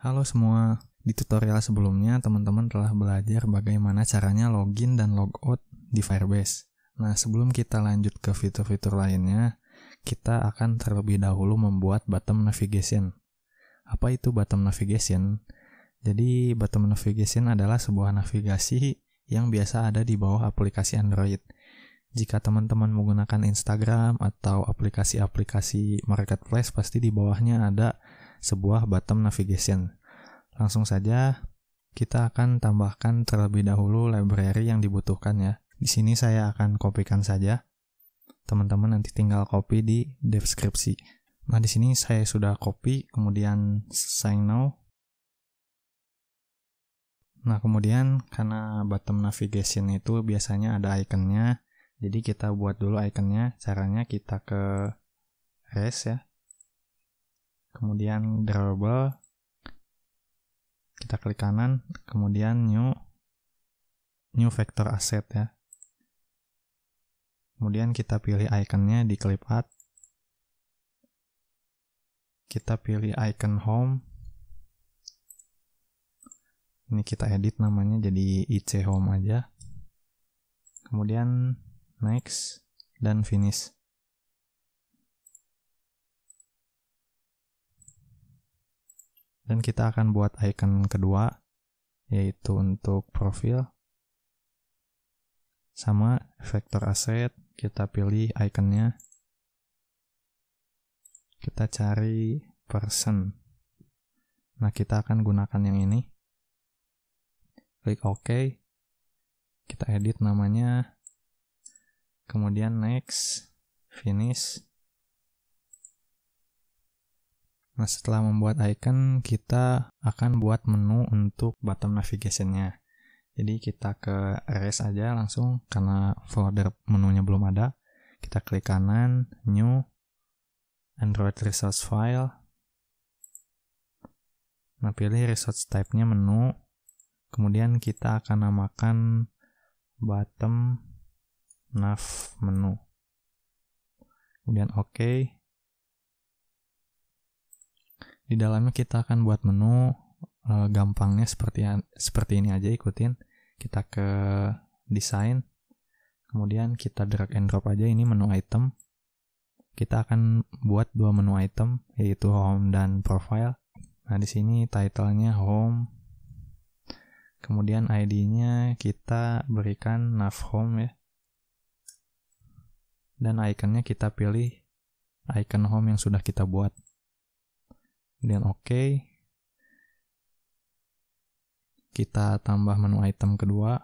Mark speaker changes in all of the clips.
Speaker 1: Halo semua, di tutorial sebelumnya teman-teman telah belajar bagaimana caranya login dan logout di Firebase. Nah, sebelum kita lanjut ke fitur-fitur lainnya, kita akan terlebih dahulu membuat bottom navigation. Apa itu bottom navigation? Jadi, bottom navigation adalah sebuah navigasi yang biasa ada di bawah aplikasi Android. Jika teman-teman menggunakan Instagram atau aplikasi-aplikasi marketplace, pasti di bawahnya ada sebuah bottom navigation. Langsung saja kita akan tambahkan terlebih dahulu library yang dibutuhkan ya. Di sini saya akan kopikan saja. Teman-teman nanti tinggal copy di deskripsi. Nah, di sini saya sudah copy, kemudian sign now. Nah, kemudian karena bottom navigation itu biasanya ada ikonnya, jadi kita buat dulu ikonnya. Caranya kita ke res ya. Kemudian drawable. Kita klik kanan, kemudian new vector asset ya. Kemudian kita pilih ikonnya di clip art. Kita pilih icon home. Ini kita edit namanya jadi IC home aja. Kemudian next dan finish. Dan kita akan buat icon kedua, yaitu untuk profil. Sama vector asset, kita pilih ikonnya. Kita cari person. Nah, kita akan gunakan yang ini. Klik OK. Kita edit namanya. Kemudian next, finish. Nah, setelah membuat icon, kita akan buat menu untuk bottom navigation-nya. Jadi kita ke erase aja langsung, karena folder menunya belum ada. Kita klik kanan, new, Android resource file. Nah, pilih resource type-nya menu. Kemudian kita akan namakan bottom nav menu. Kemudian OK. Di dalamnya kita akan buat menu, gampangnya seperti ini aja, ikutin. Kita ke design, kemudian kita drag and drop aja ini menu item. Kita akan buat dua menu item, yaitu home dan profile. Nah, di sini title-nya home. Kemudian ID-nya kita berikan nav home ya. Dan ikonnya kita pilih icon home yang sudah kita buat. Kemudian OK. Kita tambah menu item kedua,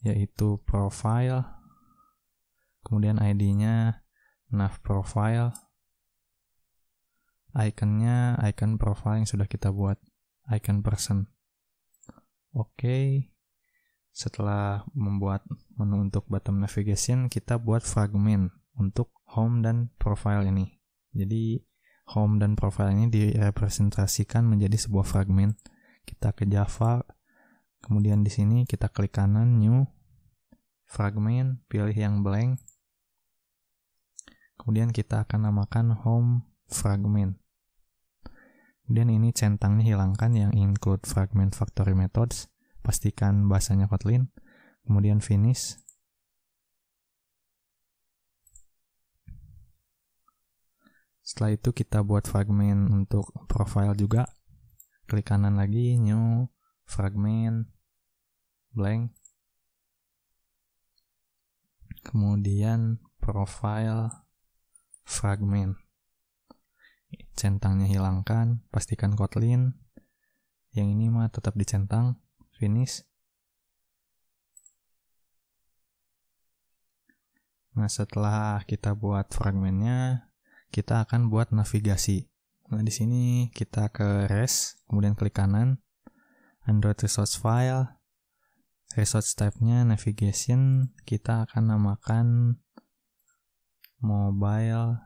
Speaker 1: yaitu profile. Kemudian ID-nya nav profile. Ikonnya icon profile yang sudah kita buat, icon person. OK. Setelah membuat menu untuk bottom navigation, kita buat fragment untuk home dan profile ini. Jadi home dan profile ini direpresentasikan menjadi sebuah fragment. Kita ke Java, kemudian di sini kita klik kanan, new, fragment, pilih yang blank. Kemudian kita akan namakan home fragment. Kemudian ini centangnya hilangkan yang include fragment factory methods. Pastikan bahasanya Kotlin. Kemudian finish. Setelah itu kita buat fragment untuk profile juga. Klik kanan lagi, new, fragment, blank. Kemudian profile, fragment. Centangnya hilangkan, pastikan Kotlin. Yang ini mah tetap dicentang, finish. Nah, setelah kita buat fragmentnya, kita akan buat navigasi. Nah, di sini kita ke res, kemudian klik kanan, Android resource file, resource type-nya navigation, kita akan namakan mobile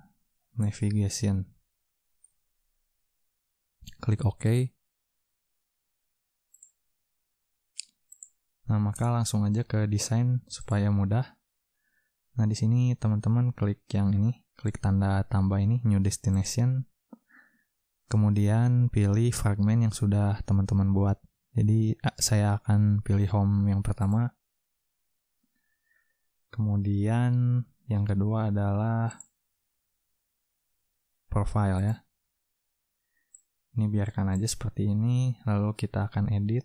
Speaker 1: navigation. Klik OK. Nah, maka langsung aja ke desain supaya mudah. Nah, di sini teman-teman klik yang ini, klik tanda tambah ini, new destination. Kemudian pilih fragmen yang sudah teman-teman buat. Jadi saya akan pilih home yang pertama. Kemudian yang kedua adalah profile ya. Ini biarkan aja seperti ini, lalu kita akan edit.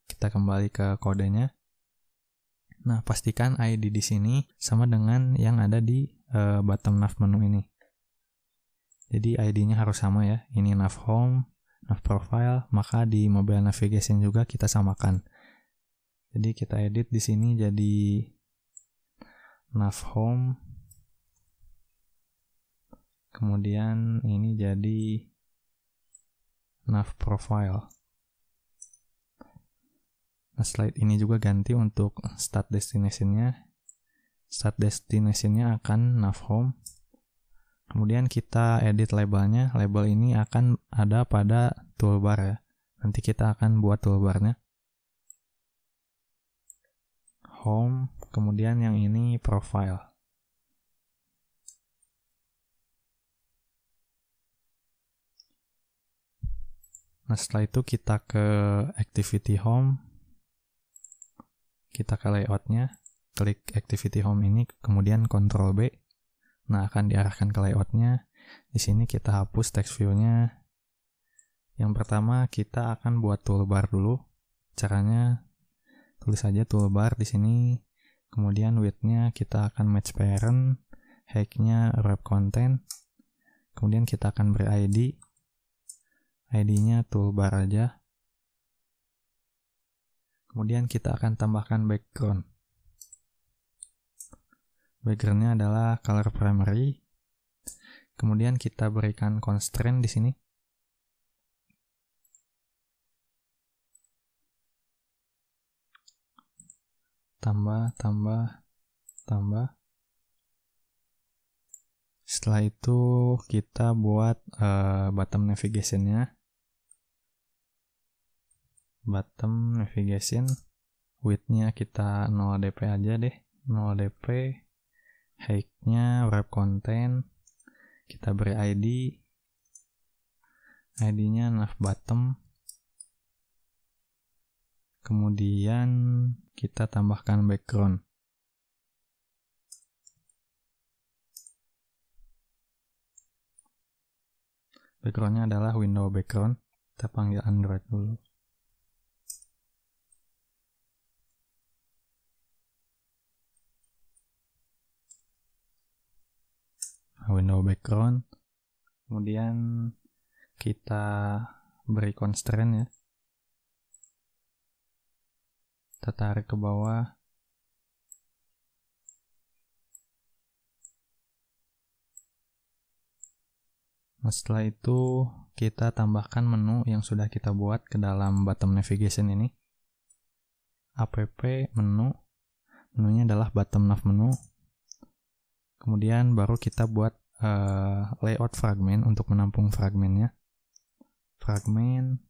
Speaker 1: Kita kembali ke kodenya. Nah, pastikan ID di sini sama dengan yang ada di bottom nav menu ini. Jadi ID-nya harus sama ya. Ini nav home, nav profile, maka di mobile navigation juga kita samakan. Jadi kita edit di sini jadi nav home. Kemudian ini jadi nav profile. Nah, slide ini juga ganti untuk start destination-nya. Start destination-nya akan nav home. Kemudian kita edit labelnya. Label ini akan ada pada toolbar ya. Nanti kita akan buat toolbarnya. Home, kemudian yang ini profile. Nah, setelah itu kita ke activity home. Kita ke layout-nya, klik activity home ini, kemudian Ctrl B. Nah, akan diarahkan ke layout-nya. Di sini kita hapus text view-nya. Yang pertama kita akan buat toolbar dulu. Caranya tulis saja toolbar di sini. Kemudian width-nya kita akan match parent, height-nya wrap content. Kemudian kita akan beri ID. ID-nya toolbar aja. Kemudian kita akan tambahkan background. Background-nya adalah color primary. Kemudian kita berikan constraint di sini. Tambah. Setelah itu kita buat bottom navigation-nya. Bottom navigation, width-nya kita 0 dp aja deh, 0 dp, height-nya wrap content, kita beri ID-nya nav bottom, kemudian kita tambahkan background. Background-nya adalah window background, kita panggil Android dulu. Window background, kemudian kita beri constraint ya, kita tarik ke bawah. Nah, setelah itu kita tambahkan menu yang sudah kita buat ke dalam bottom navigation ini. App menu, menunya adalah bottom nav menu. Kemudian baru kita buat layout fragment untuk menampung fragmennya. Fragment.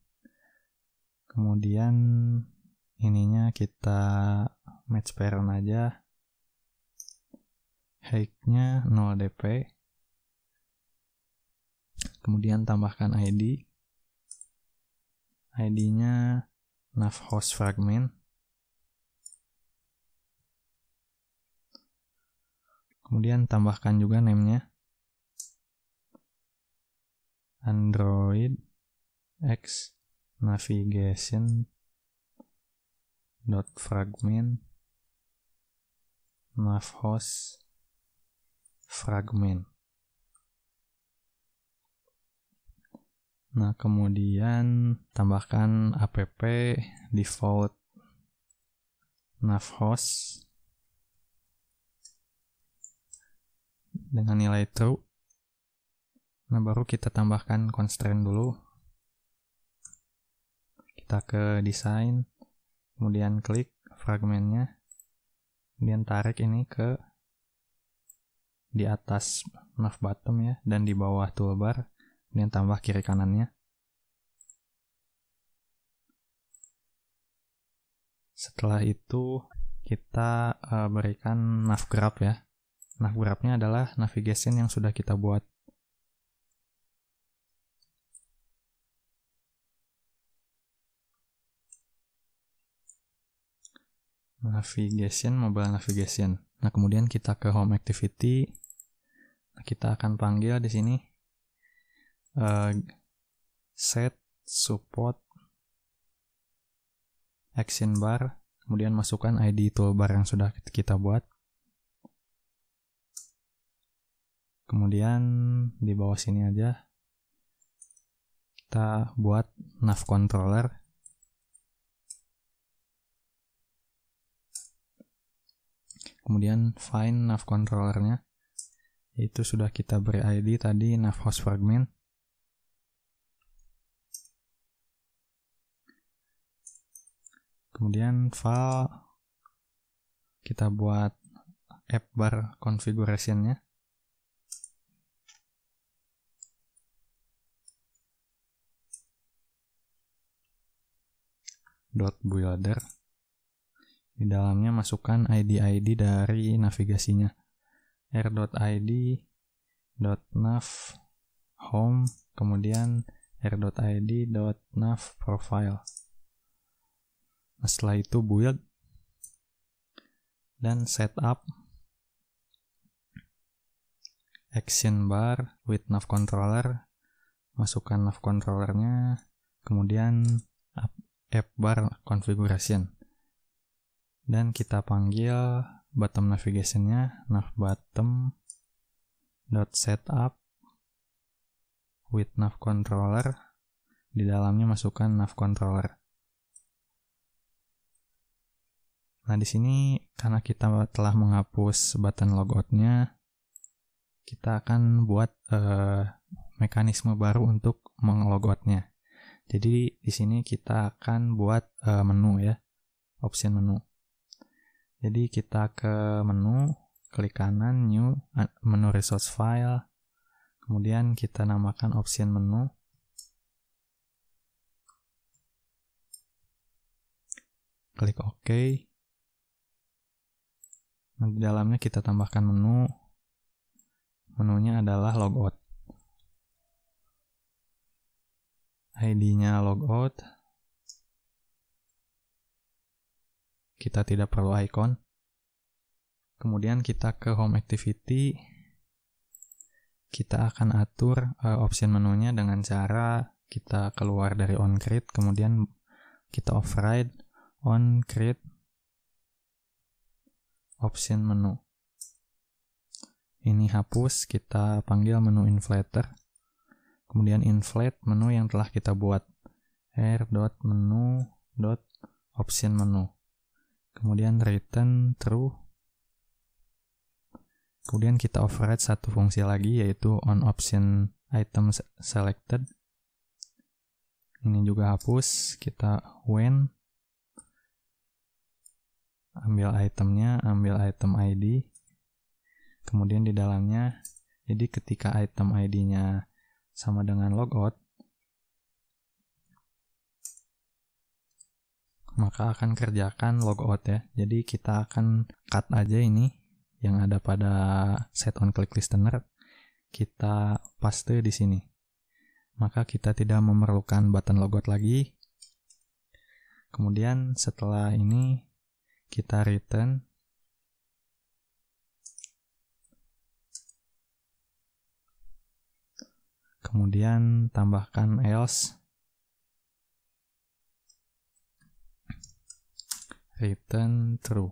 Speaker 1: Kemudian ininya kita match parent aja. Height-nya 0 dp. Kemudian tambahkan ID. ID-nya nav host fragment. Kemudian tambahkan juga name-nya. Android X navigation .fragment nav host fragment. Nah, kemudian tambahkan app default nav host dengan nilai true. Nah, baru kita tambahkan constraint dulu. Kita ke design, kemudian klik fragmentnya, kemudian tarik ini ke di atas nav bottom ya, dan di bawah toolbar, kemudian tambah kiri kanannya. Setelah itu kita berikan nav graph ya. Nav graph-nya adalah navigation yang sudah kita buat. mobile navigation. Nah, kemudian kita ke home activity. Nah, kita akan panggil di sini set support action bar, kemudian masukkan ID toolbar yang sudah kita buat. Kemudian di bawah sini aja kita buat nav controller. Kemudian find nav controllernya, itu sudah kita beri ID tadi nav host fragment. Kemudian file kita buat app bar configuration-nya. .builder. Di dalamnya masukkan ID-ID dari navigasinya. r.id .nav home, kemudian r.id .nav profile. Nah, setelah itu build dan setup action bar with nav controller, masukkan nav controllernya, kemudian app bar configuration, dan kita panggil bottom navigation-nya nav bottom .setup with nav controller. Di dalamnya masukkan nav controller. Nah, di sini karena kita telah menghapus button logout-nya, kita akan buat mekanisme baru untuk meng-logout-nya. Jadi di sini kita akan buat menu ya, option menu. Jadi kita ke menu, klik kanan new, menu resource file, kemudian kita namakan option menu. Klik OK. Nah, di dalamnya kita tambahkan menu. Menunya adalah logout. ID-nya logout. Kita tidak perlu icon. Kemudian kita ke home activity. Kita akan atur option menunya dengan cara kita keluar dari on create, kemudian kita override on create option menu. Ini hapus, kita panggil menu inflater. Kemudian inflate menu yang telah kita buat. r.menu.option menu. Kemudian return true. Kemudian kita override satu fungsi lagi, yaitu on option item selected. Ini juga hapus, kita when. Ambil itemnya, ambil item ID, kemudian di dalamnya, jadi ketika item ID-nya sama dengan logout, maka akan kerjakan logout ya. Jadi kita akan cut aja ini yang ada pada set on click listener, kita paste di sini. Maka kita tidak memerlukan button logout lagi. Kemudian setelah ini kita return. Kemudian tambahkan else. Return true.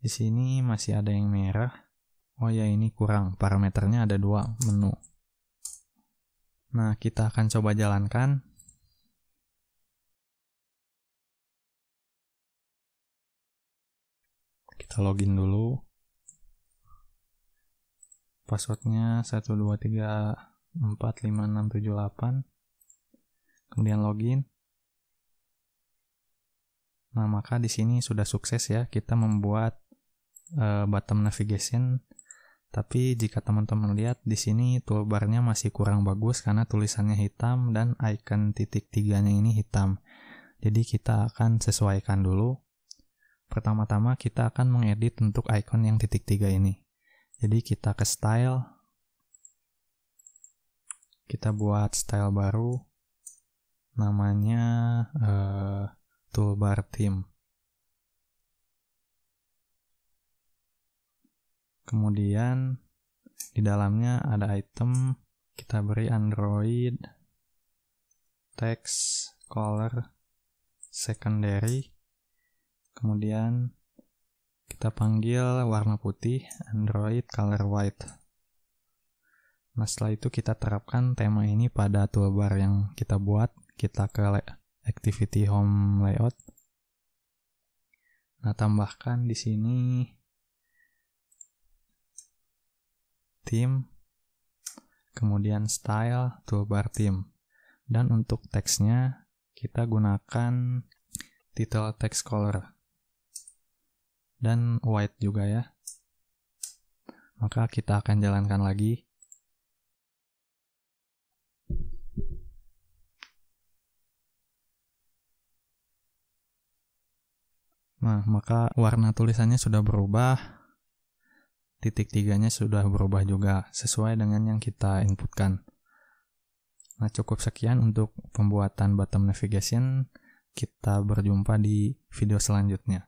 Speaker 1: Di sini masih ada yang merah. Oh ya, ini kurang. Parameternya ada 2 menu. Nah, kita akan coba jalankan. Kita login dulu. Passwordnya 123456778. Kemudian login. Nah, maka di sini sudah sukses ya, kita membuat bottom navigation. Tapi jika teman-teman lihat di sini toolbarnya masih kurang bagus karena tulisannya hitam dan icon titik 3-nya ini hitam. Jadi kita akan sesuaikan dulu. Pertama-tama kita akan mengedit untuk icon yang titik 3 ini. Jadi kita ke style. Kita buat style baru. Namanya toolbar theme. Kemudian di dalamnya ada item, kita beri Android, text, color, secondary. Kemudian kita panggil warna putih, Android color white. Nah, setelah itu kita terapkan tema ini pada toolbar yang kita buat. Kita ke activity home layout. Nah, tambahkan di sini theme, kemudian style, toolbar theme. Dan untuk teksnya kita gunakan title text color dan white juga ya. Maka kita akan jalankan lagi. Nah, maka warna tulisannya sudah berubah. Titik 3-nya sudah berubah juga sesuai dengan yang kita inputkan. Nah, cukup sekian untuk pembuatan bottom navigation. Kita berjumpa di video selanjutnya.